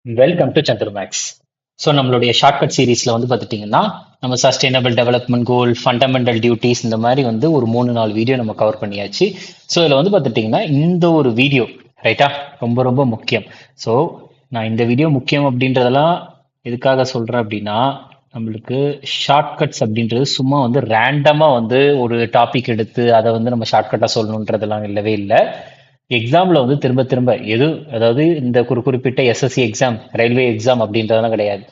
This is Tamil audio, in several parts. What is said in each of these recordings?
Welcome to Chandramax. ஸோ நம்மளுடைய ஷார்ட்கட் சீரீஸ்ல வந்து பார்த்துட்டிங்கன்னா நம்ம sustainable development goal, fundamental duties இந்த மாதிரி வந்து ஒரு 3-4 வீடியோ நம்ம கவர் பண்ணியாச்சு. ஸோ இதில் வந்து பார்த்துட்டிங்கன்னா இந்த ஒரு வீடியோ ரைட்டா ரொம்ப ரொம்ப முக்கியம். ஸோ நான் இந்த வீடியோ முக்கியம் அப்படின்றதெல்லாம் எதுக்காக சொல்கிறேன் அப்படின்னா, நம்மளுக்கு ஷார்ட்கட்ஸ் அப்படின்றது சும்மா வந்து ரேண்டமாக வந்து ஒரு டாபிக் எடுத்து அதை வந்து நம்ம ஷார்ட்கட்டாக சொல்லணுன்றதெல்லாம் இல்லவே இல்லை. எக்ஸாம்ல வந்து திரும்ப திரும்ப எது, அதாவது இந்த குறிப்பிட்ட எஸ்எஸ்சி எக்ஸாம், ரயில்வே எக்ஸாம் அப்படின்றதெல்லாம் கிடையாது.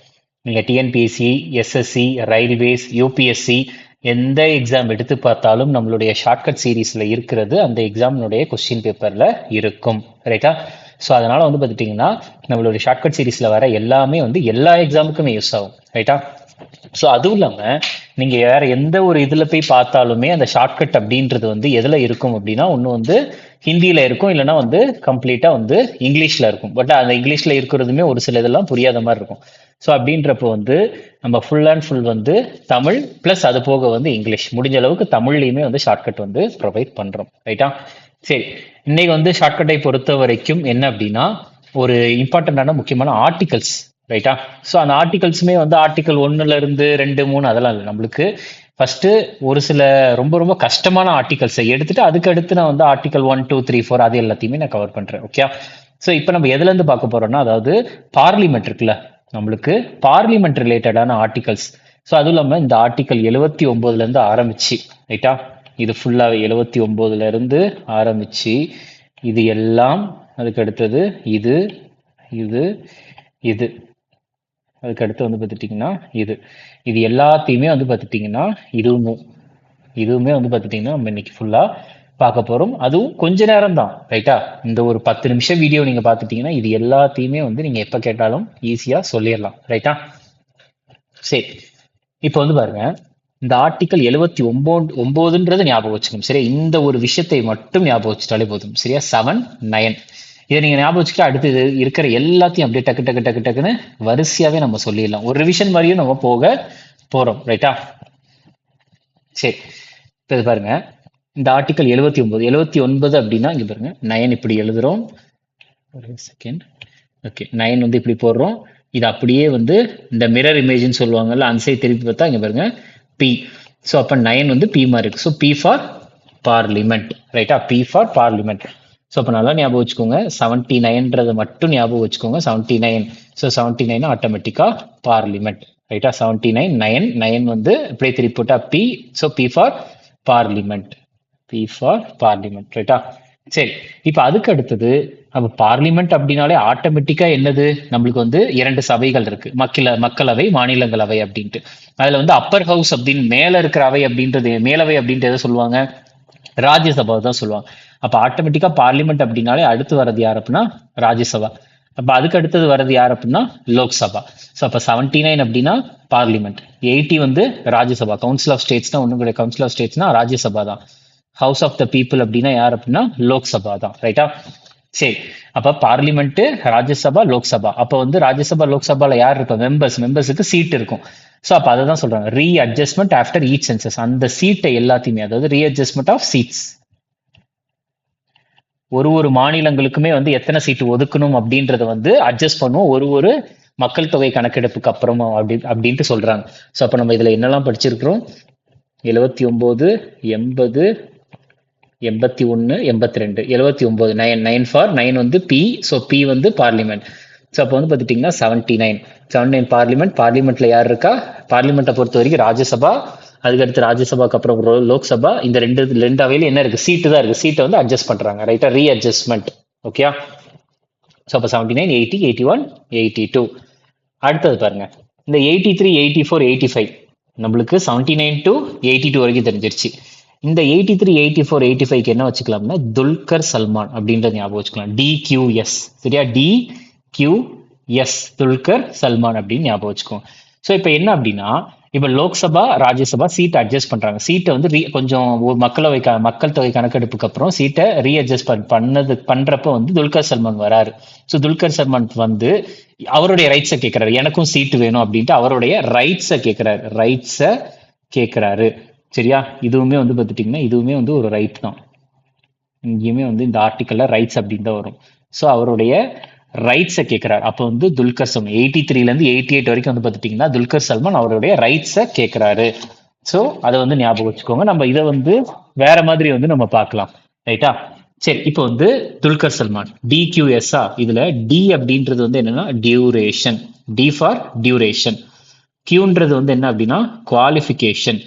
நீங்க டிஎன்பிஎஸ்சி, எஸ்எஸ்சி, ரயில்வேஸ், யூபிஎஸ்சி எந்த எக்ஸாம் எடுத்து பார்த்தாலும் நம்மளுடைய ஷார்ட்கட் சீரீஸ்ல இருக்கிறது அந்த எக்ஸாமினுடைய கொஸ்டின் பேப்பர்ல இருக்கும். ரைட்டா? ஸோ அதனால வந்து பார்த்துட்டிங்கன்னா நம்மளுடைய ஷார்ட்கட் சீரீஸ்ல வர எல்லாமே வந்து எல்லா எக்ஸாமுக்குமே யூஸ் ஆகும். ரைட்டா? ஸோ அதுவும் இல்லாமல் நீங்கள் வேற எந்த ஒரு இதில் போய் பார்த்தாலுமே அந்த ஷார்ட்கட் அப்படின்றது வந்து எதில் இருக்கும் அப்படின்னா, ஒன்று வந்து ஹிந்தியில் இருக்கும், இல்லைன்னா வந்து கம்ப்ளீட்டாக வந்து இங்கிலீஷில் இருக்கும். பட் அந்த இங்கிலீஷில் இருக்கிறதுமே ஒரு சில இதெல்லாம் புரியாத மாதிரி இருக்கும். ஸோ அப்படின்றப்போ வந்து நம்ம ஃபுல் அண்ட் ஃபுல் வந்து தமிழ் ப்ளஸ் அது போக வந்து இங்கிலீஷ், முடிஞ்ச அளவுக்கு தமிழ்லையுமே வந்து ஷார்ட்கட் வந்து ப்ரொவைட் பண்ணுறோம். ரைட்டா? சரி, இன்னைக்கு வந்து ஷார்ட்கட்டை பொறுத்த வரைக்கும் என்ன அப்படின்னா, ஒரு இம்பார்ட்டண்ட்டான முக்கியமான ஆர்டிகல்ஸ். ரைட்டா? ஸோ அந்த ஆர்டிகல்ஸுமே வந்து ஆர்டிகல் 1 2 3 அதெல்லாம் இல்லை. நம்மளுக்கு ஃபர்ஸ்ட் ஒரு சில ரொம்ப ரொம்ப கஷ்டமான ஆர்டிகல்ஸை எடுத்துட்டு அதுக்கு அடுத்து நான் வந்து ஆர்டிகல் 1 2 3 4 அது எல்லாத்தையுமே நான் கவர் பண்றேன். ஓகே? ஸோ இப்போ நம்ம எதுல இருந்து பார்க்க போறோம்னா, அதாவது பார்லிமெண்ட் இருக்குல்ல, நம்மளுக்கு பார்லிமெண்ட் ரிலேட்டடான ஆர்டிகல்ஸ். ஸோ அதுவும் இல்லாமல் இந்த ஆர்டிகல் 79 இருந்து ஆரம்பிச்சு, ரைட்டா, இது ஃபுல்லாகவே 79 இருந்து ஆரம்பிச்சு இது எல்லாம், அதுக்கு அடுத்தது இது இது இது அதுக்கு அடுத்து வந்து பார்த்துட்டிங்கன்னா இது இது எல்லாத்தையுமே வந்து பார்த்துட்டிங்கன்னா இதுவுமே வந்து பார்த்துட்டிங்கன்னா நம்ம இன்னைக்கு ஃபுல்லாக பார்க்க போகிறோம். அதுவும் கொஞ்ச நேரம் தான். ரைட்டா? இந்த ஒரு 10 நிமிஷம் வீடியோ நீங்கள் பார்த்துட்டிங்கன்னா இது எல்லாத்தையுமே வந்து நீங்கள் எப்போ கேட்டாலும் ஈஸியாக சொல்லிடலாம். ரைட்டா? சரி, இப்போ வந்து பாருங்க, இந்த ஆர்டிக்கல் 79 ஞாபகம் வச்சுக்கணும். சரியா? இந்த ஒரு விஷயத்தை மட்டும் ஞாபகம் வச்சுட்டாலே போதும். சரியா? 7 9 இதை நீங்க ஞாபகம் வச்சுட்டு அடுத்து இருக்கிற எல்லாத்தையும் அப்படியே டக்கு டக்கு டக்கு டக்குன்னு வரிசையாவே நம்ம சொல்லிடலாம். ஒரு ரிவிஷன் மாதிரியும் நம்ம போக போறோம். ரைட்டா? சரி, இப்போ இது பாருங்க, இந்த ஆர்டிக்கல் 79 அப்படின்னா இங்க பாருங்க 9 இப்படி எழுதுறோம். ஒரு செகண்ட். ஓகே, 9 வந்து இப்படி போடுறோம். இது அப்படியே வந்து இந்த மிரர் இமேஜ்னு சொல்லுவாங்கல்ல, அந்த சைடு திருப்பி பார்த்தா இங்க பாருங்க பி. ஸோ அப்போ 9 வந்து பி மாதிரி இருக்கு. So B for parliament. ரைட்டா? P for parliament. ஸோ அப்போ நல்லா ஞாபகம் வச்சுக்கோங்க, 79ன்றதை மட்டும் ஞாபகம் வச்சுக்கோங்க. 79. ஸோ 79 ஆட்டோமேட்டிக்காக பார்லிமெண்ட். ரைட்டா? 79 9 9 வந்து இப்படியே திருப்பி போட்டா B. So B for parliament. B for parliament. ரைட்டா? சரி, இப்போ அதுக்கு அடுத்தது அப்ப பார்லிமெண்ட் அப்படின்னாலே ஆட்டோமேட்டிக்கா என்னது, நம்மளுக்கு வந்து 2 சபைகள் இருக்கு, மக்களவை, மாநிலங்களவை அப்படின்ட்டு. அதுல வந்து அப்பர் ஹவுஸ் அப்படின்னு மேல இருக்கிற அவை அப்படின்றது, மேலவை அப்படின்ட்டு எதை சொல்லுவாங்க, ராஜ்யசபா தான் சொல்லுவாங்க. அப்ப ஆட்டோமேட்டிக்கா பார்லிமெண்ட் அப்படின்னாலே அடுத்து வர்றது யார் அப்படின்னா ராஜ்யசபா. அப்ப அதுக்கு அடுத்தது வர்றது யார் அப்படின்னா லோக்சபா. ஸோ அப்ப 79 அப்படின்னா பார்லிமெண்ட், 80 வந்து ராஜ்யசபா. கவுன்சில் ஆஃப் ஸ்டேட்ஸ்னா ஒன்றும் கிடையாது, கவுன்சில் ஆஃப் ஸ்டேட்ஸ்னா ராஜ்யசபா தான். ஹவுஸ் ஆஃப் த பீப்புள் அப்படின்னா யார் அப்படின்னா லோக்சபா தான். ரைட்டா? சரி, அப்ப பார்லிமெண்ட், ராஜ்யசபா, லோக்சபா. அப்ப வந்து ராஜ்யசபா லோக்சபால யார் இருப்பா, மெம்பர்ஸுக்கு சீட் இருக்கும். ஸோ அப்ப அதை தான் சொல்றாங்க ரீ அட்ஜஸ்ட்மெண்ட் ஆஃப்டர் ஈச் சென்சஸ். அந்த சீட்டை எல்லாத்தையுமே, அதாவது ரீ அட்ஜஸ்ட்மெண்ட் ஆஃப் சீட்ஸ், ஒரு மாநிலங்களுக்குமே வந்து எத்தனை சீட்டு ஒதுக்கணும் அப்படின்றத வந்து அட்ஜஸ்ட் பண்ணுவோம் ஒரு மக்கள் தொகை கணக்கெடுப்புக்கு அப்புறமா அப்படின்ட்டு சொல்றாங்க. ஸோ அப்ப நம்ம இதுல என்னெல்லாம் படிச்சிருக்கிறோம், 79 80 81 82 79 9 ஃபார் 9 வந்து பி. ஸோ பி வந்து பார்லிமெண்ட். ஸோ அப்போ வந்து பார்த்துட்டிங்கன்னா 79 பார்லிமெண்ட்ல யார் இருக்கா, பார்லிமெண்ட்டை பொறுத்த வரைக்கும் ராஜ்யசபா, அதுக்கடுத்து ராஜ்யசபாக்கு அப்புறம் லோக்சபா. இந்த ரெண்டு அவையில என்ன இருக்கு, சீட்டு தான் இருக்கு. சீட்டை வந்து அட்ஜஸ்ட் பண்றாங்க. ரைட்டா? ரீ அட்ஜஸ்ட்மெண்ட். ஓகே? ஸோ அப்போ 79 80 81 82. அடுத்தது பாருங்க, இந்த 83 84 85 நம்மளுக்கு 79 டு 82 வரைக்கும் தெரிஞ்சிருச்சு. இந்த 83 84 85க்கு என்ன வச்சுக்கலாம்னா துல்கர் சல்மான் அப்படின்றத ஞாபகம் வச்சுக்கலாம். DQS. சரியா? DQS, துல்கர் சல்மான் அப்படின்னு ஞாபகம் வச்சுக்கோங்க. ஸோ இப்போ என்ன அப்படின்னா, இப்போ லோக்சபா, ராஜ்யசபா சீட்டை அட்ஜஸ்ட் பண்றாங்க. சீட்டை வந்து கொஞ்சம் மக்கள் தொகை கணக்கெடுப்புக்கு அப்புறம் சீட்டை ரீஅட்ஜஸ்ட் பண்றப்ப வந்து துல்கர் சல்மான் வராரு. ஸோ துல்கர் சல்மான் வந்து அவருடைய ரைட்ஸை கேட்கிறாரு, எனக்கும் சீட்டு வேணும் அப்படின்ட்டு அவருடைய ரைட்ஸை கேட்கிறாரு. சரியா? இதுவுமே வந்து பார்த்துட்டிங்கன்னா இதுவுமே வந்து ஒரு ரைட் தான். இங்கேயுமே வந்து இந்த ஆர்டிக்கல்ல ரைட்ஸ் அப்படின்னு தான் வரும். ஸோ அவருடைய ரைட்ஸை கேட்கிறார். அப்போ வந்து துல்கர் சல்மான் 83ல இருந்து 88 வரைக்கும் வந்து பார்த்துட்டீங்கன்னா துல்கர் சல்மான் அவருடைய ரைட்ஸை கேட்கிறாரு. ஸோ அதை வந்து ஞாபகம் வச்சுக்கோங்க. நம்ம இதை வந்து வேற மாதிரி வந்து நம்ம பார்க்கலாம். ரைட்டா? சரி, இப்போ வந்து துல்கர் சல்மான் டிக்யூஎஸ்ஆ, இதுல டி அப்படின்றது வந்து என்னன்னா டியூரேஷன், டி ஃபார் டியூரேஷன். கியூன்றது வந்து என்ன அப்படின்னா குவாலிஃபிகேஷன்,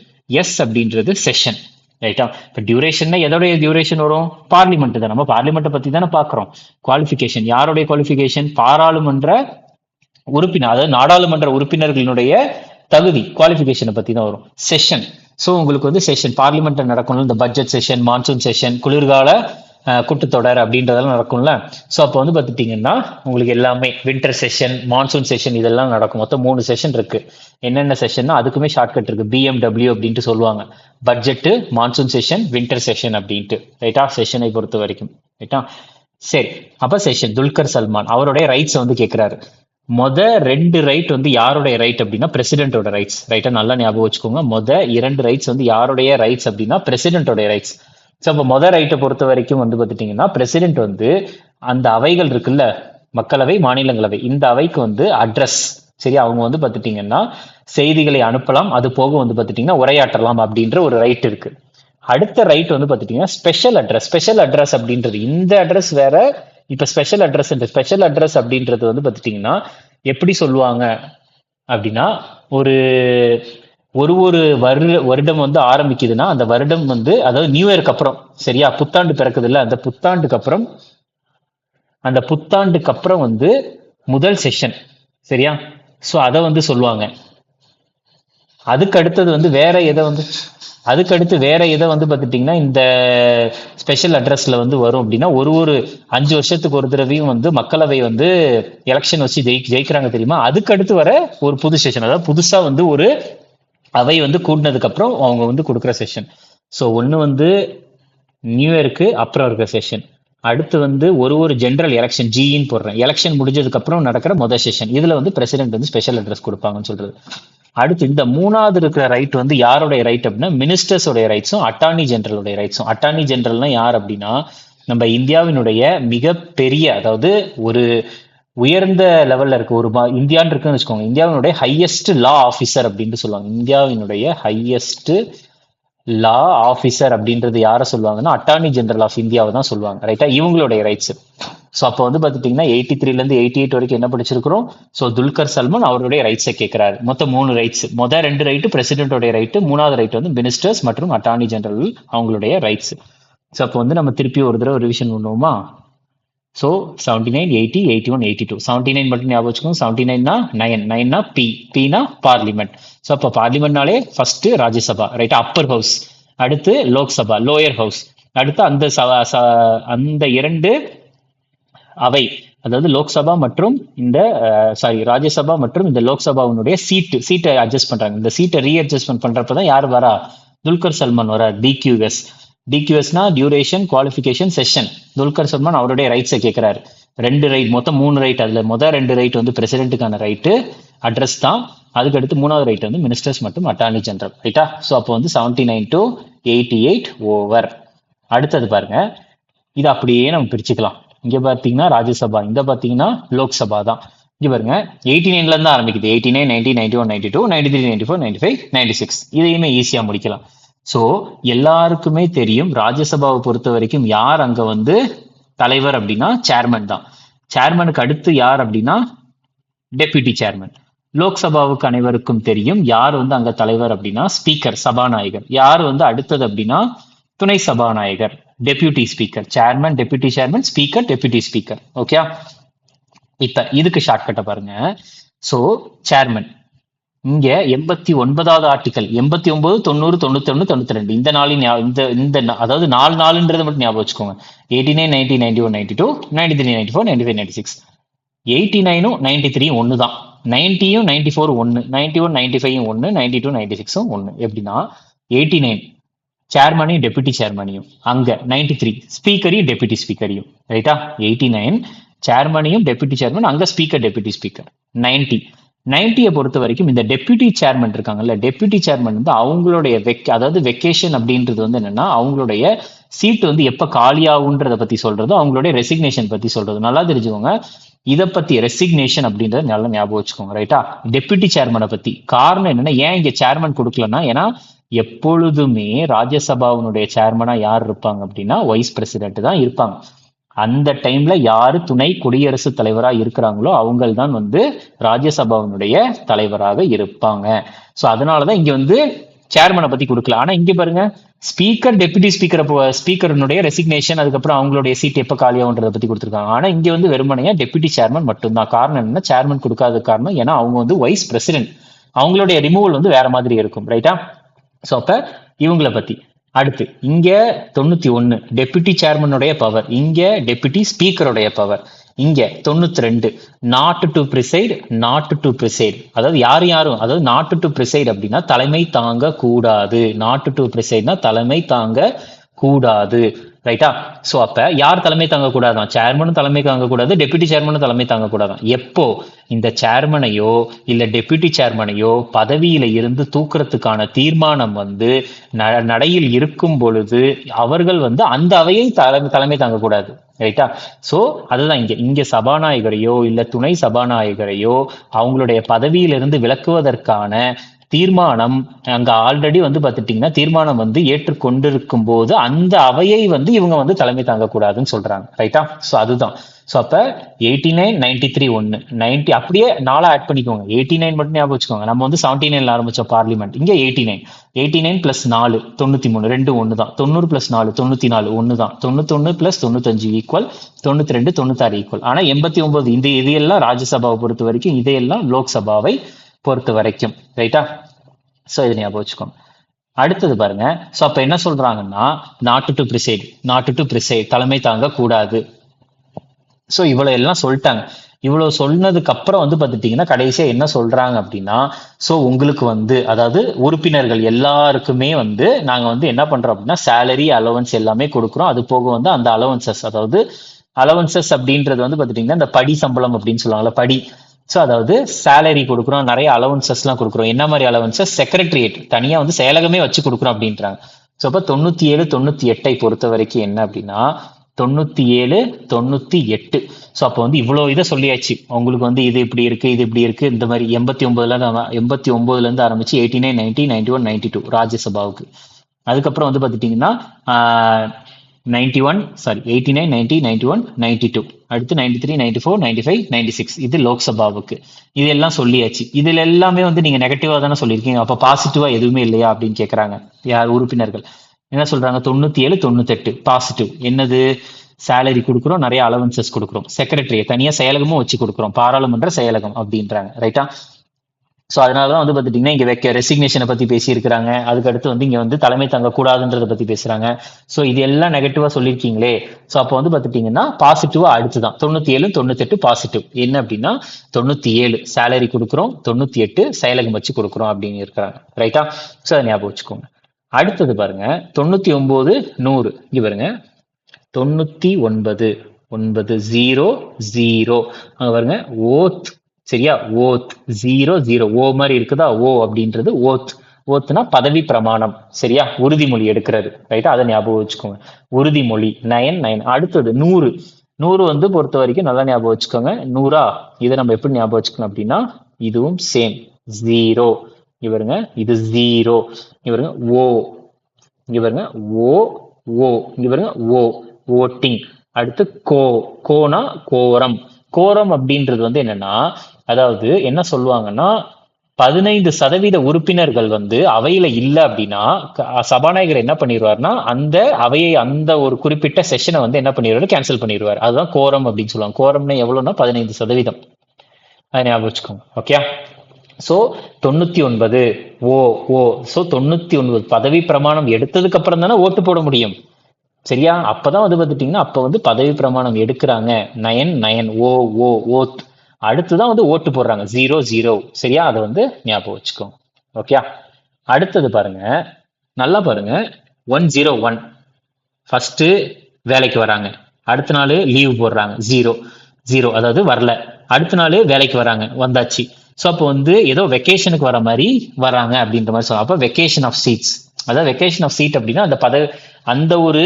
எஸ் அப்படின்றது செஷன். ரைட்டா? இப்போ டியூரேஷன்னா எதோடைய டியூரேஷன் வரும்? பார்லிமெண்ட் தான். நம்ம பார்லிமெண்ட்டை பத்தி தானே பார்க்குறோம். குவாலிஃபிகேஷன் யாருடைய குவாலிஃபிகேஷன்? பாராளுமன்ற உறுப்பினர், அதாவது நாடாளுமன்ற உறுப்பினர்களினுடைய தகுதி, குவாலிஃபிகேஷனை பத்தி தான் வரும். செஷன், ஸோ உங்களுக்கு வந்து செஷன் பார்லிமெண்ட் நடக்கணும். இந்த பட்ஜெட் செஷன், மான்சூன் செஷன், குளிர்கால கூட்டத்தொடர் அப்படின்றதெல்லாம் நடக்கும்ல. ஸோ அப்போ வந்து பார்த்துட்டீங்கன்னா உங்களுக்கு எல்லாமே வின்டர் செஷன், மான்சூன் செஷன் இதெல்லாம் நடக்கும். மொத்தம் 3 செஷன் இருக்கு. என்னென்ன செஷன்னா அதுக்குமே ஷார்ட்கட் இருக்கு. பிஎம்டபிள்யூ அப்படின்ட்டு சொல்லுவாங்க. Budget, monsoon session, winter session அப்படின்ட்டு. ரைட்டா? செஷனை பொறுத்த வரைக்கும். ரைட்டா? சரி, அப்ப செஷன் துல்கர் சல்மான் அவருடைய ரைட்ஸ் வந்து கேட்கிறாரு. 2 ரைட் வந்து யாருடைய ரைட் அப்படின்னா பிரசிடென்டோட ரைட்ஸ். ரைட்டா? நல்லா ஞாபகம் வச்சுக்கோங்க. 2 ரைட்ஸ் வந்து யாருடைய ரைட்ஸ் அப்படின்னா பிரசிடென்டோட ரைட்ஸ். ஸோ அப்போ ரைட்டை பொறுத்த வரைக்கும் வந்து பார்த்துட்டீங்கன்னா பிரசிடென்ட் வந்து அந்த அவைகள் இருக்குல்ல, மக்களவை, மாநிலங்களவை, இந்த அவைக்கு வந்து அட்ரஸ், சரி, அவங்க வந்து பார்த்துட்டீங்கன்னா செய்திகளை அனுப்பலாம், அது போக வந்து பார்த்துட்டீங்கன்னா உரையாற்றலாம் அப்படின்ற ஒரு ரைட் இருக்கு. அடுத்த ரைட் வந்து பார்த்துட்டீங்கன்னா ஸ்பெஷல் அட்ரஸ். ஸ்பெஷல் அட்ரஸ் அப்படின்றது இந்த அட்ரஸ் வேற. இப்ப ஸ்பெஷல் அட்ரஸ் அப்படின்றது வந்து பார்த்துட்டீங்கன்னா எப்படி சொல்லுவாங்க அப்படின்னா ஒரு ஒரு ஒரு வருடம் வந்து ஆரம்பிக்குதுன்னா அந்த வருடம் வந்து, அதாவது நியூ இயருக்கு அப்புறம், சரியா, புத்தாண்டு பிறக்குது இல்ல, அந்த புத்தாண்டுக்கு அப்புறம் வந்து முதல் செஷன், சரியா. ஸோ அதை வந்து சொல்லுவாங்க. அதுக்கு அடுத்தது வந்து வேற எதை வந்து பார்த்துட்டீங்கன்னா இந்த ஸ்பெஷல் அட்ரஸ்ல வந்து வரும் அப்படின்னா ஒரு 5 வருஷத்துக்கு ஒரு தடவையும் வந்து மக்களவை வந்து எலெக்ஷன் வச்சு ஜெயிக்கிறாங்க தெரியுமா. அதுக்கு அடுத்து வர ஒரு புது செஷன், அதாவது புதுசா வந்து ஒரு அவை வந்து கூட்டினதுக்கு அப்புறம் அவங்க வந்து கொடுக்குற செஷன். ஸோ ஒன்று வந்து நியூ இயருக்கு அப்புறம் இருக்கிற செஷன். அடுத்து வந்து ஒரு ஜென்ரல் எலெக்ஷன், ஜின்னு போடுறேன், எலெக்ஷன் முடிஞ்சதுக்கு அப்புறம் நடக்கிற முதல் செஷன். இதுல வந்து பிரசிடென்ட் வந்து ஸ்பெஷல் அட்ரஸ் கொடுப்பாங்கன்னு சொல்றது. அடுத்து இந்த 3வது இருக்கிற ரைட் வந்து யாருடைய ரைட் அப்படின்னா மினிஸ்டர்ஸோடைய ரைட்ஸும் அட்டார்னி ஜெனரலுடைய ரைட்ஸும். அட்டார்னி ஜெனரல்னா யார் அப்படின்னா நம்ம இந்தியாவினுடைய மிகப்பெரிய, அதாவது ஒரு உயர்ந்த லெவல்ல இருக்கு ஒரு இந்தியான்னு இருக்குன்னு வச்சுக்கோங்க. இந்தியாவினுடைய ஹையஸ்ட் லா ஆஃபீஸர் அப்படின்னு சொல்லுவாங்க. இந்தியாவினுடைய ஹையஸ்ட் லா ஆஃபீஸர் அப்படின்றது யாரை சொல்லுவாங்கன்னா அட்டார்னி ஜெனரல் ஆஃப் இந்தியாவை தான் சொல்லுவாங்க. ரைட்டா? இவங்களுடைய ரைட்ஸ். ஸோ அப்போ வந்து பார்த்துட்டீங்கன்னா 83ல இருந்து 88 வரைக்கும் என்ன படிச்சிருக்கிறோம்? ஸோ துல்கர் சல்மான் அவருடைய ரைட்ஸை கேட்கிறாரு. மொத்தம் 3 ரைட்ஸ். 2 ரைட்டு பிரசிடென்டோடைய ரைட்டு, 3வது ரைட் வந்து மினிஸ்டர்ஸ் மற்றும் அட்டார்னி ஜெனரல் அவங்களுடைய ரைட்ஸ். ஸோ அப்போ வந்து நம்ம திருப்பி ஒரு தடவை ரிவிஷன் பண்ணுவோமா? ஸோ 79, 80, 81, 82. 79 மட்டும் ஞாபகம் வச்சுக்கோங்க. 79னா 9னா பினா பார்லிமெண்ட். ஸோ அப்போ பார்லிமெண்ட்னாலே ஃபர்ஸ்ட் ராஜ்யசபா, ரைட்டா, அப்பர் ஹவுஸ். அடுத்து லோக்சபா, லோயர் ஹவுஸ். அடுத்து அந்த 2 அவை, அதாவது லோக்சபா மற்றும் இந்த ராஜ்யசபா மற்றும் இந்த லோக்சபாவுடைய சீட்டை அட்ஜஸ்ட் பண்றாங்க. இந்த சீட்டை ரீஅட்ஜஸ்ட்மெண்ட் பண்றப்பதான் யார் வரா? துல்கர் சல்மான் வரா. டிக்யூஎஸ்னா duration, qualification, session. Dulquer Salmaan அவருடைய ரைட்ஸை கேட்கிறாரு. 2 ரைட், மொத்தம் 3 ரைட். அதுல 2 ரைட் வந்து பிரசிடென்ட்டுக்கான ரைட்டு, அட்ரஸ் தான். அதுக்கு அடுத்து 3வது ரைட் வந்து மினிஸ்டர்ஸ் மற்றும் அட்டார்னி ஜெனரல். ரைட்டா? ஸோ அப்போ வந்து 79 to 88 ஓவர். அடுத்தது பாருங்க, இது அப்படியே நம்ம பிரிச்சுக்கலாம். இங்க பாத்தீங்கன்னா ராஜ்யசபா, இந்த பாத்தீங்கன்னா லோக்சபா தான். இங்க பாருங்க 89ல இருந்து ஆரம்பிக்குது. 89, 90, 91, 92, 93, 94, 95, 96. இதையுமே ஈஸியா முடிக்கலாம். ஸோ எல்லாருக்குமே தெரியும் ராஜ்யசபாவை பொறுத்த வரைக்கும் யார் அங்க வந்து தலைவர் அப்படின்னா சேர்மன் தான். சேர்மனுக்கு அடுத்து யார் அப்படின்னா டெப்யூட்டி சேர்மன். லோக்சபாவுக்கு அனைவருக்கும் தெரியும் யார் வந்து அங்க தலைவர் அப்படின்னா ஸ்பீக்கர், சபாநாயகர். யார் வந்து அடுத்தது அப்படின்னா துணை சபாநாயகர், deputy speaker. Chairman, deputy chairman, speaker, deputy speaker. Okay, இப்ப இதுக்கு ஷார்ட்கட்டை பாருங்க. ஸோ சேர்மன் இங்க 89வது ஆர்டிகல், 89, 90, 91, 92 இந்த நாளின் இந்த அதாவது 4 நாளுன்றதை மட்டும் ஞாபகம் வச்சுக்கோங்க. 89, 90, 91, 92, 93, 94, 95, 96. 89ம் 93யும் ஒன்று தான். 90யும் 94 ஒன்று, 91, 95யும் ஒன்று, 92, 96ம் ஒன்று. எப்படின்னா 89 சேர்மனையும் டெப்யூட்டி சேர்மனையும், அங்க 93 ஸ்பீக்கரையும் டெப்யூட்டி ஸ்பீக்கரையும். ரைட்டா? 89 சேர்மனையும் டெப்யூட்டி சேர்மன், அங்க ஸ்பீக்கர் டெப்யூட்டி ஸ்பீக்கர். 90 பொறுத்த வரைக்கும் இந்த டெப்யூட்டி சேர்மன் இருக்காங்கல்ல, டெப்யூட்டி சேர்மன் வந்து அவங்களுடைய அதாவது வெக்கேஷன் அப்படின்றது வந்து என்னன்னா அவங்களுடைய சீட் வந்து எப்ப காலியாகுன்றத பத்தி சொல்றது, அவங்களுடைய ரெசிக்னேஷன் பத்தி சொல்றது. நல்லா தெரிஞ்சுக்கோங்க. இதை பத்தி ரெசிக்னேஷன் அப்படின்றத நல்லா ஞாபகம் வச்சுக்கோங்க. ரைட்டா? டெப்யூட்டி சேர்மனை பத்தி காரணம் என்னன்னா, ஏன் இங்க சேர்மன் கொடுக்கலன்னா, ஏன்னா எப்பொழுதுமே ராஜ்யசபாவினுடைய சேர்மனா யார் இருப்பாங்க அப்படின்னா வைஸ் பிரசிடென்ட் தான் இருப்பாங்க. அந்த டைம்ல யாரு துணை குடியரசுத் தலைவரா இருக்கிறாங்களோ அவங்க தான் வந்து ராஜ்யசபாவினுடைய தலைவராக இருப்பாங்க. சோ அதனாலதான் இங்க வந்து சேர்மனை பத்தி கொடுக்கல. ஆனா இங்க பாருங்க, ஸ்பீக்கர் டெபுட்டி ஸ்பீக்கருடைய ரெசிக்னேஷன், அதுக்கப்புறம் அவங்களுடைய சீட் எப்ப காலியாகுன்றத பத்தி கொடுத்துருக்காங்க. ஆனா இங்க வந்து வெறுமனையா டெபுட்டி சேர்மன் மட்டும்தான். காரணம் என்னன்னா, சேர்மன் கொடுக்காத காரணம் ஏன்னா அவங்க வந்து வைஸ் பிரசிடென்ட், அவங்களுடைய ரிமூவல் வந்து வேற மாதிரி இருக்கும். ரைட்டா? சோ அப்ப இவங்கள பத்தி அடுத்து இங்க 91 டெபுட்டி சேர்மனுடைய பவர், இங்க டெபுட்டி ஸ்பீக்கருடைய பவர். இங்க 92 not to preside, not to preside, அதாவது யாரும் அதாவது நாட் டு பிரிசைட் அப்படின்னா தலைமை தாங்க கூடாது, நாட் டு பிரிசைட்னா தலைமை தாங்க கூடாது. ரைட்டா? சோ அப்ப யார் தலைமை தாங்க கூடாதான்? சேர்மனும் தலைமை தாங்க கூடாது, டெபுட்டி சேர்மனும் தலைமை தாங்க கூடாதான். எப்போ இந்த சேர்மனையோ இல்ல டெபுட்டி சேர்மனையோ பதவியில இருந்து தூக்குறதுக்கான தீர்மானம் வந்து நடையில் இருக்கும் பொழுது அவர்கள் வந்து அந்த அவையை தலைமை தாங்க கூடாது. ரைட்டா? சோ அதுதான் இங்க சபாநாயகரையோ இல்ல துணை சபாநாயகரையோ அவங்களுடைய பதவியிலிருந்து விலக்குவதற்கான தீர்மானம் அங்க ஆல்ரெடி வந்து பாத்துட்டீங்கன்னா தீர்மானம் வந்து ஏற்றுக்கொண்டிருக்கும் போது அந்த அவையை வந்து இவங்க வந்து தலைமை தாங்க கூடாதுன்னு சொல்றாங்க. ரைட்டா? சோ அதுதான். சோ அப்ப 89, 93 1 90 அப்படியே 4 ஆட் பண்ணிக்கோங்க. 89 மட்டும் ஞாபகம் வச்சுக்கோங்க. நம்ம வந்து 79ல ஆரம்பிச்சோம் பார்லிமெண்ட். இங்க 89 பிளஸ் 4 93, ரெண்டு ஒண்ணு தான். 90 பிளஸ் 4 94 ஒண்ணு தான். 91 பிளஸ் 95 ஈக்குவல் 92, 96 ஈக்குவல். ஆனா 89 இந்த இதையெல்லாம் ராஜ்யசபாவை பொறுத்த வரைக்கும், இதையெல்லாம் லோக்சபாவை பொறுத்த வரைக்கும். ரைட்டா? சோ இது ஞாபகம் வச்சுக்கோங்க. அடுத்தது பாருங்க. சோ அப்ப என்ன சொல்றாங்கன்னா, நாட் டு பிரிசைட் தலைமை தாங்க கூடாது. சோ இவ்வளவு எல்லாம் சொல்லிட்டாங்க. இவ்வளவு சொன்னதுக்கு அப்புறம் வந்து பாத்துட்டீங்கன்னா கடைசியா என்ன சொல்றாங்க அப்படின்னா, சோ உங்களுக்கு வந்து அதாவது உறுப்பினர்கள் எல்லாருக்குமே வந்து நாங்க வந்து என்ன பண்றோம் அப்படின்னா சேலரி அலவன்ஸ் எல்லாமே கொடுக்குறோம். அது போக வந்து அந்த அலவன்சஸ், அதாவது அலவன்சஸ் அப்படின்றது வந்து பாத்துட்டீங்கன்னா இந்த படி சம்பளம் அப்படின்னு சொல்லுவாங்கல்ல, படி. சோ அதாவது சேலரி கொடுக்குறோம், நிறைய அலவன்சஸ் எல்லாம் கொடுக்குறோம். என்ன மாதிரி அலவன்சஸ்? செக்ரட்டரியேட் தனியா வந்து செயலகமே வச்சு கொடுக்குறோம் அப்படின்றாங்க. சோ அப்ப 97, 98 பொறுத்த வரைக்கும் என்ன அப்படின்னா 97, 98. சோ அப்ப வந்து இவ்வளவு இதை சொல்லியாச்சு. உங்களுக்கு வந்து இது இப்படி இருக்கு, இது இப்படி இருக்கு, இந்த மாதிரி 89ல இருந்து ஆரம்பிச்சு 89, 90, 91, 92 ராஜ்யசபாவுக்கு. அதுக்கப்புறம் வந்து பாத்துட்டீங்கன்னா 89, 90, 91, 92, அடுத்து 93, 94, 95, 96 இது லோக்சபாவுக்கு. இது எல்லாம் சொல்லியாச்சு. இதுல எல்லாமே வந்து நீங்க நெகட்டிவா தானே சொல்லியிருக்கீங்க, அப்ப பாசிட்டிவா எதுவுமே இல்லையா அப்படின்னு கேக்குறாங்க யார் உறுப்பினர்கள். என்ன சொல்றாங்க? 97, 98 பாசிட்டிவ். என்னது? சேலரி கொடுக்குறோம், நிறைய அலவன்சஸ் கொடுக்குறோம், செக்ரட்டரியை தனியா செயலகமும் வச்சு கொடுக்குறோம், பாராளுமன்ற செயலகம் அப்படின்றாங்க. ரைட்டா? சோ அதனாலதான் வந்து பாத்துட்டீங்கன்னா இங்க ரெசிக்னேஷனை பத்தி பேசியிருக்கிறாங்க. அதுக்கு அடுத்து வந்து இங்க வந்து தலைமை தங்க கூடாதுன்றத பத்தி பேசுறாங்க. சோ இது எல்லாம் நெகட்டிவா சொல்லியிருக்கீங்களே. சோ அப்ப வந்து பாத்துட்டீங்கன்னா பாசிட்டிவா அடுத்துதான் 97, 98 பாசிட்டிவ். என்ன அப்படின்னா 97 சேலரி கொடுக்குறோம், 98 செயலகம் வச்சு கொடுக்குறோம் அப்படின்னு இருக்கிறாங்க. ரைட்டா? சோ அதை ஞாபகம் வச்சுக்கோங்க. அடுத்தது பாருங்க 99, 100. இங்க பாருங்க 99 9 0 0 அங்க பாருங்க ஓத். சரியா? ஓத் 0 0 ஓ மாதிரி இருக்குதா? ஓ அப்படின்றது ஓத். ஓத்னா பதவி பிரமாணம். சரியா? உறுதிமொழி எடுக்கிறது. ரைட்டா? அதை ஞாபகம் வச்சுக்கோங்க. உறுதிமொழி 9 9. அடுத்தது 100. 100 வந்து பொறுத்த வரைக்கும் நல்லா ஞாபகம் வச்சுக்கோங்க. 100 இதை நம்ம எப்படி ஞாபகம் வச்சுக்கணும் அப்படின்னா இதுவும் சேம் 0. இவருங்க இது 0. இவருங்க ஓ. இங்க பாருங்க ஓ ஓ. இங்க பாருங்க ஓ ஓட்டிங். அடுத்து கோனா கோரம். கோரம் அப்படின்றது வந்து என்னன்னா, அதாவது என்ன சொல்லுவாங்கன்னா 15% உறுப்பினர்கள் வந்து அவையில இல்ல அப்படின்னா சபாநாயகர் என்ன பண்ணிடுவார்னா அந்த அவையை அந்த ஒரு குறிப்பிட்ட செஷனை வந்து என்ன பண்ணிடுவாரு? கேன்சல் பண்ணிடுவார். அதுதான் கோரம் அப்படின்னு சொல்லுவாங்க. கோரம்னா எவ்வளவுன்னா 15%. அதை ஞாபகம் வச்சுக்கோங்க. ஓகே? சோ 99 ஓ ஓ. சோ 99 பதவி பிரமாணம் எடுத்ததுக்கு அப்புறம் தானே ஓட்டு போட முடியும். சரியா? அப்பதான் வந்து பாத்துட்டீங்கன்னா அப்ப வந்து பதவி பிரமாணம் எடுக்கிறாங்க. 9 9 ஓ ஓ ஓத். அடுத்துதான் வந்து ஓட்டு போடுறாங்க 0 0. சரியா? அதை வந்து ஞாபகம் வச்சுக்கோங்க. ஓகே? அடுத்தது பாருங்க, நல்லா பாருங்க 101 ஃபர்ஸ்ட் வேலைக்கு வராங்க, அடுத்த நாள் லீவ் போடுறாங்க 0 0, அதாவது வரல. அடுத்த நாள் வேலைக்கு வராங்க, வந்தாச்சு. ஸோ அப்போ வந்து ஏதோ வெக்கேஷனுக்கு வர மாதிரி வராங்க அப்படின்ற மாதிரி சொல்லுவாங்க. அப்போ வெக்கேஷன் ஆஃப் சீட்ஸ் அதாவது வெக்கேஷன் ஆஃப் சீட் அப்படின்னா அந்த ஒரு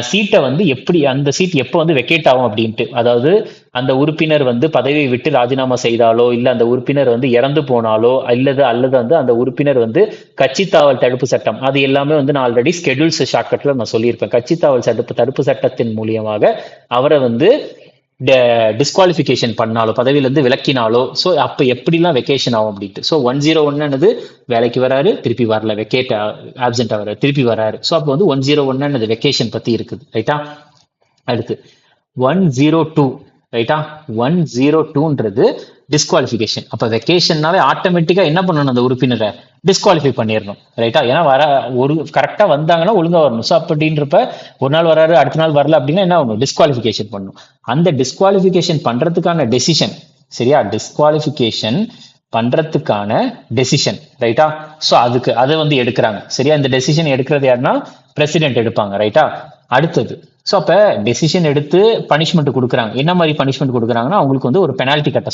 சீட்டை வந்து எப்படி அந்த சீட் எப்போ வந்து வெக்கேட் ஆகும் அப்படின்ட்டு, அதாவது அந்த உறுப்பினர் வந்து பதவியை விட்டு ராஜினாமா செய்தாலோ இல்ல அந்த உறுப்பினர் வந்து இறந்து போனாலோ அல்லது வந்து அந்த உறுப்பினர் வந்து கட்சி தாவல் தடுப்பு சட்டம், அது எல்லாமே வந்து நான் ஆல்ரெடி ஸ்கெடியூல்ஸ் ஷார்ட்கட்ல நான் சொல்லியிருப்பேன். கட்சி தாவல் தடுப்பு சட்டத்தின் மூலியமாக அவரை வந்து டிஸ்குவாலிஃபிகேஷன் பண்ணாலோ பதவியில இருந்து விலக்கினாலோ, ஸோ அப்ப எப்படிலாம் வெக்கேஷன் ஆகும் அப்படின்ட்டு. ஸோ 101 வேலைக்கு வராரு திருப்பி வரல, வெக்கேட் ஆப்சென்ட் ஆகிறாரு திருப்பி வராரு. ஸோ அப்போ வந்து 101 வெக்கேஷன் பத்தி இருக்குது. ரைட்டா? அடுத்து 102. ரைட்டா? 102ன்றது டிஸ்குவாலிஃபிகேஷன். அப்ப வெக்கேஷன்னாவே ஆட்டோமேட்டிக்கா என்ன பண்ணணும், அந்த உறுப்பினரை டிஸ்குவாலிஃபை பண்ணிடணும். ரைட்டா? ஏன்னா ஒரு கரெக்டா வந்தாங்கன்னா ஒழுங்கா வரணும். ஸோ அப்படின்றப்ப ஒரு நாள் வராரு அடுத்த நாள் வரல அப்படின்னா என்ன ஆகணும், டிஸ்குவாலிஃபிகேஷன் பண்ணணும். அந்த டிஸ்குவாலிஃபிகேஷன் பண்றதுக்கான டெசிஷன், சரியா, டிஸ்குவாலிஃபிகேஷன் பண்றதுக்கான டெசிஷன். ரைட்டா? ஸோ அதை வந்து எடுக்கிறாங்க. சரியா? இந்த டெசிஷன் எடுக்கிறது யாருன்னா பிரசிடென்ட் எடுப்பாங்க. ரைட்டா? அடுத்தது ஸோ அப்போ டெசிஷன் எடுத்து பனிஷ்மெண்ட் கொடுக்குறாங்க. என்ன மாதிரி பனிஷ்மெண்ட் கொடுக்குறாங்கன்னா அவங்களுக்கு வந்து ஒரு பெனால்ட்டி கட்ட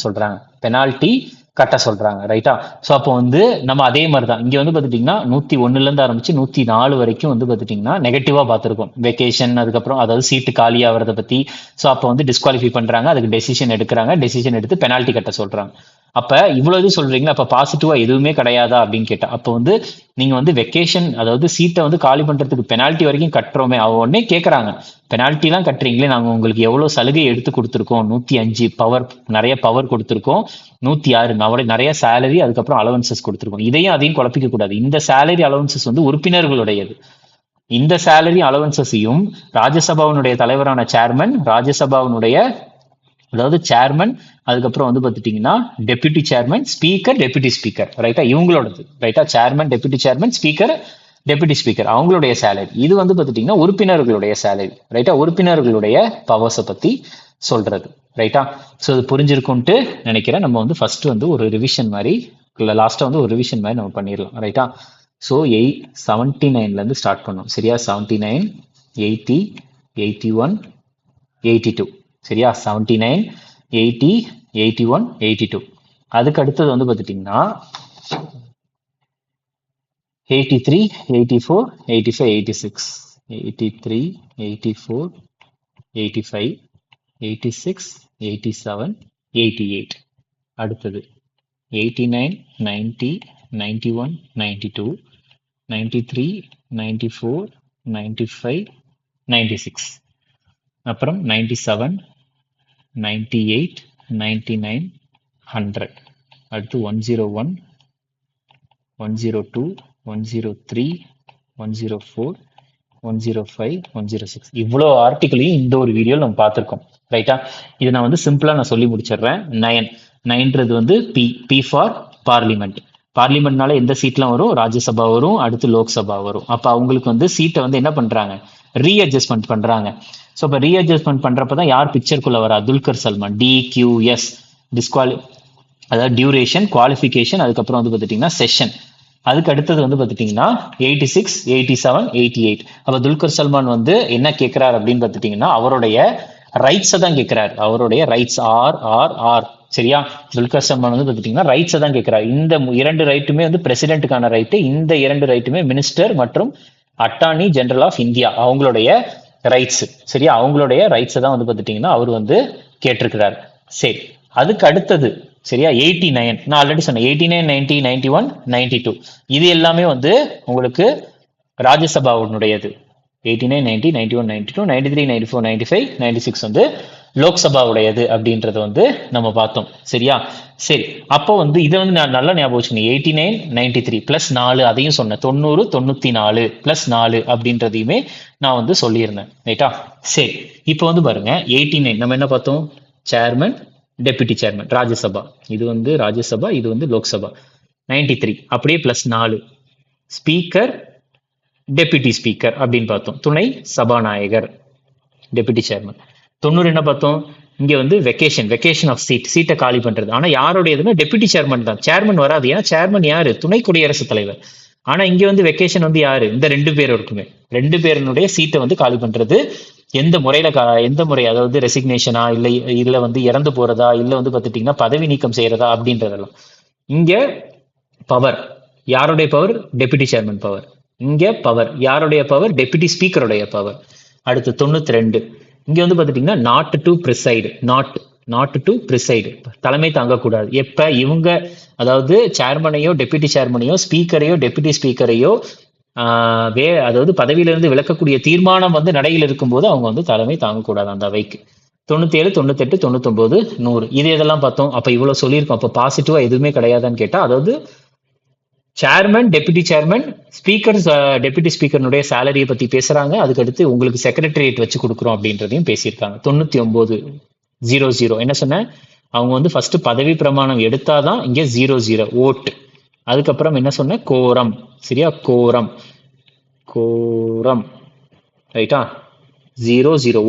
சொல்றாங்க. ரைட்டா? ஸோ அப்போ வந்து நம்ம அதே மாதிரி தான் இங்கே வந்து பார்த்துட்டிங்கன்னா 101 ஆரம்பிச்சு 104 வரைக்கும் வந்து பார்த்துட்டிங்கன்னா நெகட்டிவாக பார்த்துருக்கோம். வெக்கேஷன், அதுக்கப்புறம் அதாவது சீட்டு காலி ஆகிறத பற்றி. ஸோ அப்போ வந்து டிஸ்குவாலிஃபை பண்ணுறாங்க, அதுக்கு டெசிஷன் எடுக்கிறாங்க, டெசிஷன் எடுத்து பெனால்ட்டி கட்ட சொல்கிறாங்க. அப்ப இவ்வளவு இது சொல்றீங்களா, அப்ப பாசிட்டிவா எதுவுமே கிடையாதா அப்படின்னு கேட்டா, அப்ப வந்து நீங்க வந்து வெக்கேஷன் அதாவது சீட்டை வந்து காலி பண்றதுக்கு பெனால்ட்டி வரைக்கும் கட்டுறோமே, அவ உடனே கேட்கறாங்க பெனால்ட்டி எல்லாம் கட்டுறீங்களே, நாங்க உங்களுக்கு எவ்வளவு சலுகை எடுத்து கொடுத்துருக்கோம், 105 பவர், நிறைய பவர் கொடுத்துருக்கோம், 106 நிறைய சேலரி, அதுக்கப்புறம் அலவன்சஸ் கொடுத்துருக்கோம். அதையும் குழப்பிக்க கூடாது. இந்த சேலரி அலவன்சஸ் வந்து உறுப்பினர்களுடையது. இந்த சேலரி அலவன்சஸையும் ராஜ்யசபாவினுடைய தலைவரான சேர்மன், ராஜ்யசபாவினுடைய அதாவது சேர்மன், அதுக்கப்புறம் வந்து பார்த்துட்டீங்கன்னா deputy chairman, speaker, deputy speaker, ரைட்டா, இவங்களோடது. ரைட்டா? Chairman, deputy chairman, speaker, deputy speaker, அவங்களுடைய சேலரி. இது வந்து பார்த்துட்டீங்கன்னா உறுப்பினர்களுடைய சேலரி. ரைட்டா? உறுப்பினர்களுடைய பவர்ஸை பத்தி சொல்றது. ரைட்டா? ஸோ இது புரிஞ்சிருக்கும்ட்டு நினைக்கிறேன். நம்ம வந்து ஃபர்ஸ்ட் வந்து ஒரு ரிவிஷன் மாதிரி, இல்லை லாஸ்டா வந்து ஒரு ரிவிஷன் மாதிரி நம்ம பண்ணிடலாம். ரைட்டா? ஸோ 79 ஸ்டார்ட் பண்ணோம். சரியா? 79, 80, 81, 82. சரியா? 79, 80, 81, 82. அதுக்கு அடுத்தது வந்து பார்த்துட்டீங்கன்னா 83, 84, 85, 86, 83, 84, 85, 86, 87, 88. அடுத்தது 89, 90, 91, 92, 93, 94, 95, 96. அப்புறம் 97, 98, 99, 100. அடுத்து 101, 102, 103, 104, 105, 106. இவ்வளோ ஆர்டிகளையும் இந்த ஒரு வீடியோவில் நம்ம பார்த்துருக்கோம். ரைட்டா? இது நான் வந்து சிம்பிளா நான் சொல்லி முடிச்சிடுறேன். 9ன்றது வந்து பி ஃபார் பார்லிமெண்ட். பார்லிமெண்ட்னால எந்த சீட்லாம் வரும், ராஜ்யசபா வரும், அடுத்து லோக்சபா வரும். அப்ப அவங்களுக்கு வந்து சீட்டை வந்து என்ன பண்றாங்க, ரீஅட்ஜஸ்ட்மெண்ட் பண்றாங்க. ஸோ இப்போ ரீஅட்ஜஸ்ட்மெண்ட் பண்றப்பதான் யார் பிக்சருக்குள்ள வரா, துல்கர் சல்மான். DQS அதாவது டியூரேஷன், குவாலிஃபிகேஷன், அதுக்கப்புறம் வந்து பார்த்துட்டீங்கன்னா செஷன். அதுக்கு அடுத்தது வந்து பார்த்துட்டீங்கன்னா 86, 87, 88. அப்ப துல்கர் சல்மான் வந்து என்ன கேட்கிறார் அப்படின்னு பார்த்துட்டீங்கன்னா அவருடைய ரைட்ஸை தான் கேட்கிறார். அவருடைய ரைட்ஸ் ஆர். சரியா? துல்கர் சல்மான் வந்து பார்த்துட்டீங்கன்னா ரைட்ஸை தான் கேட்கிறார். இந்த 2 ரைட்டுமே வந்து பிரசிடென்ட்டுக்கான ரைட்டு, இந்த 2 ரைட்டுமே மினிஸ்டர் மற்றும் அட்டார்னி ஜெனரல் ஆஃப் இந்தியா அவங்களுடைய ரைட்ஸ். சரியா? அவங்களுடைய ரைட்ஸை தான் வந்து பார்த்துட்டீங்கன்னா அவர் வந்து கேட்டிருக்கிறார். சரி, அதுக்கு அடுத்தது சரியா 89. நான் ஆல்ரெடி சொன்னேன் 89, 90, 91, 92. இது எல்லாமே வந்து உங்களுக்கு ராஜ்யசபாவுடையது. 89, 90, 91, 92, 93, 94, 95, 96 வந்து லோக்சபாவுடையது அப்படின்றத வந்து நம்ம பார்த்தோம். சரியா? சரி, அப்போ வந்து இதை வந்து நான் நல்லா ஞாபகம் வச்சுக்கணும். 89, 93 பிளஸ் 4 அதையும் சொன்னேன். 90, 94 பிளஸ் 4 அப்படின்றதையுமே நான் வந்து சொல்லியிருந்தேன். ரைட்டா? சரி, இப்போ வந்து பாருங்க 89 நம்ம என்ன பார்த்தோம், சேர்மன், டெப்யூட்டி சேர்மன், ராஜ்யசபா. இது வந்து ராஜ்யசபா, இது வந்து லோக்சபா. 93 அப்படியே பிளஸ் 4 ஸ்பீக்கர், டெப்யூட்டி ஸ்பீக்கர் அப்படின்னு பார்த்தோம். துணை சபாநாயகர், டெப்யூட்டி சேர்மன். 90 என்ன பார்த்தோம், இங்க வந்து வெக்கேஷன் ஆஃப் சீட்டை காலி பண்றது. ஆனா யாருடையதுன்னா டெப்யூட்டி சேர்மன் தான். சேர்மன் வராது. ஏன்னா சேர்மன் யாரு, துணை குடியரசுத் தலைவர். ஆனா இங்க வந்து வெக்கேஷன் வந்து யாரு, இந்த 2 பேரும் இருக்குமே, 2 பேருடைய சீட்டை வந்து காலி பண்றது. எந்த முறை, அதாவது ரெசிக்னேஷனா, இல்ல வந்து இறந்து போறதா, இல்ல வந்து பாத்துட்டீங்கன்னா பதவி நீக்கம் செய்யறதா அப்படின்றதெல்லாம். இங்க பவர் யாருடைய பவர், டெப்யூட்டி சேர்மன் பவர். இங்க பவர் யாருடைய பவர்? டெபுட்டி ஸ்பீக்கருடைய பவர். அடுத்து 92 இங்க வந்து பாத்துட்டீங்கன்னா not to preside, not to preside, தலைமை தாங்கக்கூடாது. எப்ப இவங்க அதாவது சேர்மனையோ டெபுட்டி சேர்மனையோ ஸ்பீக்கரையோ டெபுட்டி ஸ்பீக்கரையோ அதாவது பதவியிலிருந்து விலக்கக்கூடிய தீர்மானம் வந்து நடையில் இருக்கும்போது அவங்க வந்து தலைமை தாங்கக்கூடாது அந்த அவைக்கு. 97, 98, 99, 100 இது எதெல்லாம் பார்த்தோம். அப்ப இவ்வளவு சொல்லியிருக்கோம். அப்ப பாசிட்டிவா எதுவுமே கிடையாதான்னு கேட்டா, அதாவது chairman, deputy chairman, speaker, deputy ஸ்பீக்கர்னுடைய சேலரியை பத்தி பேசுறாங்க. அதுக்கடுத்து உங்களுக்கு செக்ரட்டரியேட் வச்சு கொடுக்குறோம் அப்படின்றதையும் பேசியிருக்காங்க. 99, 00 என்ன சொன்னேன்? அவங்க வந்து ஃபர்ஸ்ட் பதவி பிரமாணம் எடுத்தாதான் இங்க 00 ஓட்டு. அதுக்கப்புறம் என்ன சொன்னேன்? கோரம். சரியா? கோரம் ரைட்டா? 00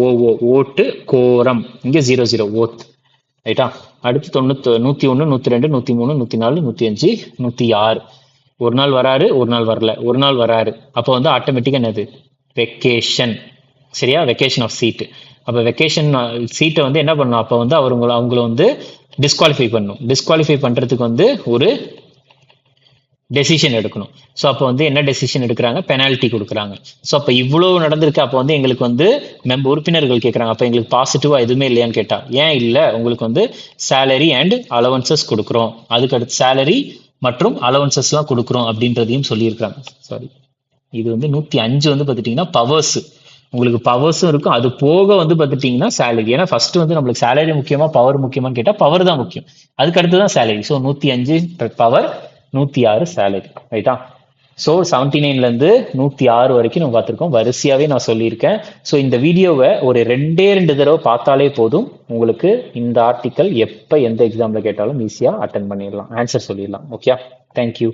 ஓட்டு கோரம். இங்க 00 ஓட் ரைட்டா? அடுத்து 101, 102, 103, 104, 105, 106 ஒரு நாள் வராரு, ஒரு நாள் வரல, ஒரு நாள் வராரு. அப்போ வந்து ஆட்டோமேட்டிக்கா என்னது? வெக்கேஷன். சரியா? Vacation of seat. அப்ப வெக்கேஷன் சீட்டை வந்து என்ன பண்ணணும்? அப்ப வந்து அவங்கள வந்து டிஸ்குவாலிஃபை பண்ணணும். டிஸ்குவாலிஃபை பண்றதுக்கு வந்து ஒரு டெசிஷன் எடுக்கணும். ஸோ அப்போ வந்து என்ன டெசிஷன் எடுக்கிறாங்க? பெனால்ட்டி கொடுக்குறாங்க. ஸோ அப்போ இவ்வளோ நடந்திருக்கு. அப்போ வந்து எங்களுக்கு வந்து உறுப்பினர்கள் கேட்குறாங்க, அப்போ எங்களுக்கு பாசிட்டிவா எதுவுமே இல்லையான்னு கேட்டா, ஏன் இல்லை? உங்களுக்கு வந்து சேலரி அண்ட் அலவன்சஸ் கொடுக்குறோம், அதுக்கு அடுத்து சேலரி மற்றும் அலவன்சஸ்லாம் கொடுக்குறோம் அப்படின்றதையும் சொல்லியிருக்காங்க. சாரி, இது வந்து 105 வந்து பார்த்துட்டிங்கன்னா பவர்ஸ், உங்களுக்கு பவர்ஸும் இருக்கும். அது போக வந்து பார்த்துட்டிங்கன்னா சேலரி. ஏன்னா ஃபர்ஸ்ட் வந்து நம்மளுக்கு சேலரி முக்கியமா பவர் முக்கியமான்னு கேட்டால் பவர் தான் முக்கியம். அதுக்கு அடுத்து தான் சேலரி. So 105 power, 106 salary. ரைட்டா? ஸோ 79லேருந்து 106 வரைக்கும் நம்ம பார்த்துருக்கோம். வரிசையாகவே நான் சொல்லியிருக்கேன். ஸோ இந்த வீடியோவை ஒரு 2 தடவை பார்த்தாலே போதும், உங்களுக்கு இந்த ஆர்டிக்கல் எப்போ எந்த எக்ஸாமில் கேட்டாலும் ஈஸியாக அட்டன் பண்ணிடலாம், ஆன்சர் சொல்லிடலாம். Okay, thank you.